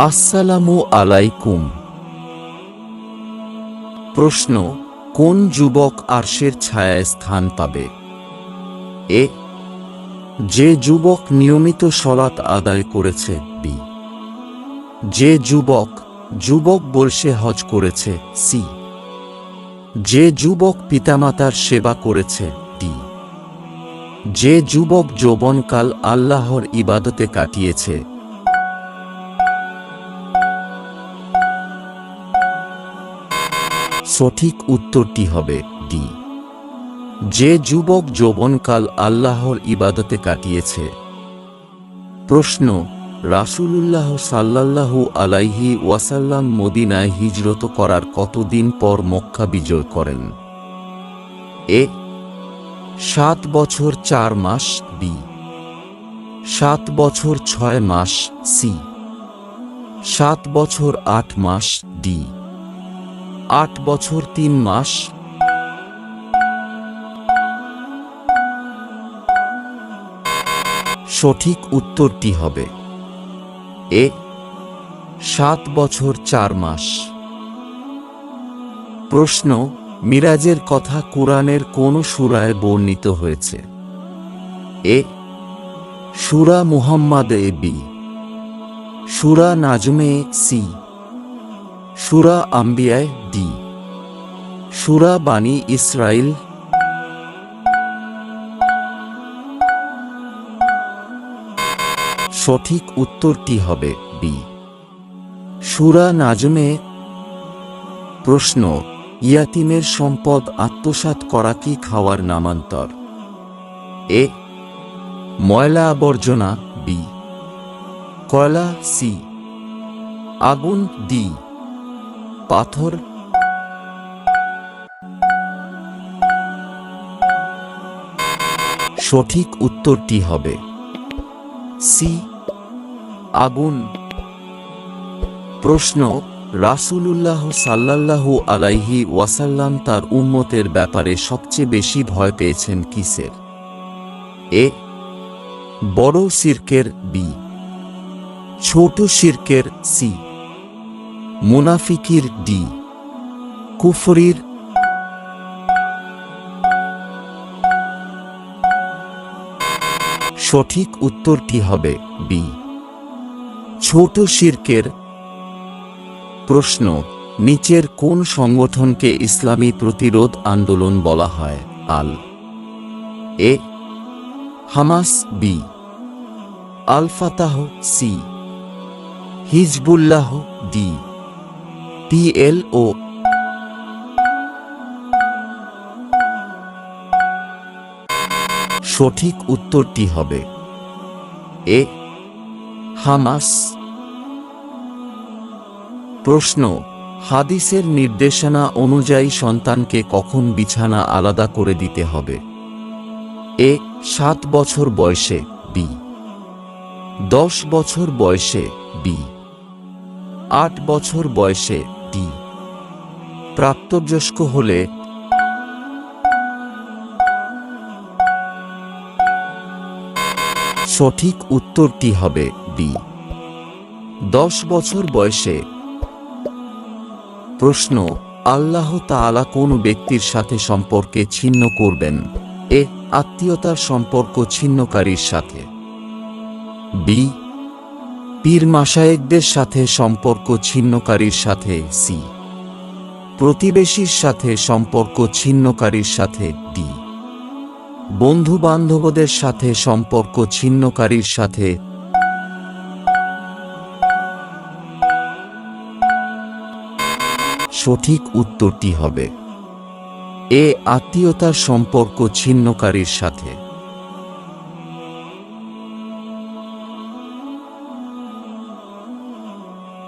আসসালামু আলাইকুম। প্রশ্ন, কোন যুবক আরশের ছায়ায় স্থান পাবে? এ, যে যুবক নিয়মিত সালাত আদায় করেছে। বি, যে যুবক বর্ষে হজ করেছে। সি, যে যুবক পিতামাতার সেবা করেছে। ডি, যে যুবক যৌবনকাল আল্লাহর ইবাদতে কাটিয়েছে। সঠিক উত্তরটি হবে ডি, যে যুবক যৌবনকাল আল্লাহর ইবাদতে কাটিয়েছে। প্রশ্ন, রাসূলুল্লাহ সাল্লাল্লাহু আলাইহি ওয়াসাল্লাম মদিনায় হিজরত করার কতদিন পর মক্কা বিজয় করেন? এ, 7 বছর 4 মাস। বি, 7 বছর 6 মাস। সি, 7 বছর 8 মাস। ডি, 8 বছর 3 মাস। সঠিক উত্তরটি হবে এ, 7 বছর 4 মাস। প্রশ্ন, মিরাজের কথা কুরআনের কোন সূরায় বর্ণিত হয়েছে? এ, সূরা মুহাম্মাদে। বি, সূরা নাজমে। সি, সূরা আম্বিয়ায়। ডি, সূরা বানী ইসরাইল। সঠিক উত্তরটি হবে বি, সূরা নাজমে। প্রশ্ন, ইয়াতীমের সম্পদ আত্মসাৎ করা কি খাওয়ার নামান্তর? এ, ময়লা আবর্জনা। বি, কয়লা। সি, আগুন। ডি, পাথর। সঠিক উত্তরটি হবে সি, আগুন। প্রশ্ন, রাসূলুল্লাহ সাল্লাল্লাহু আলাইহি ওয়াসাল্লাম তার উম্মতের ব্যাপারে সবচেয়ে বেশি ভয় পেয়েছেন কিসের? এ, বড় শিরকের। বি, ছোট শিরকের। সি, মুনাফিকির। ডি, কুফরির। সঠিক উত্তরটি হবে বি, ছোট শিরকের। প্রশ্ন, নিচের কোন সংগঠনকে ইসলামী প্রতিরোধ আন্দোলন বলা হয়? আল, A, Hamas. B, Al Fatah. C, Hezbollah. D, PLO. সঠিক উত্তরটি হবে এ, হামাস। প্রশ্ন, হাদিসের নির্দেশনা অনুযায়ী সন্তানকে কখন বিছানা আলাদা করে দিতে হবে? এ, 7 বছর বয়সে। বি, 10 বছর বয়সে। বি, 8 বছর বয়সে। ডি, প্রাপ্তবয়স্ক হলে। সঠিক উত্তরটি হবে বি, 10 বছর বয়সে। প্রশ্ন, আল্লাহ তাআলা কোন ব্যক্তির সাথে সম্পর্কে ছিন্ন করবেন? এ, আত্মীয়তার সম্পর্ক ছিন্নকারীর সাথে। বি, পীর মাশায়েখদের সাথে সম্পর্ক ছিন্নকারীর সাথে। সি, প্রতিবেশীর সাথে সম্পর্ক ছিন্নকারীর সাথে। ডি, বন্ধু বান্ধবদের সাথে সম্পর্ক ছিন্নকারীর সাথে। সঠিক উত্তরটি হবে এ, আত্মীয়তার সম্পর্ক ছিন্নকারীর সাথে।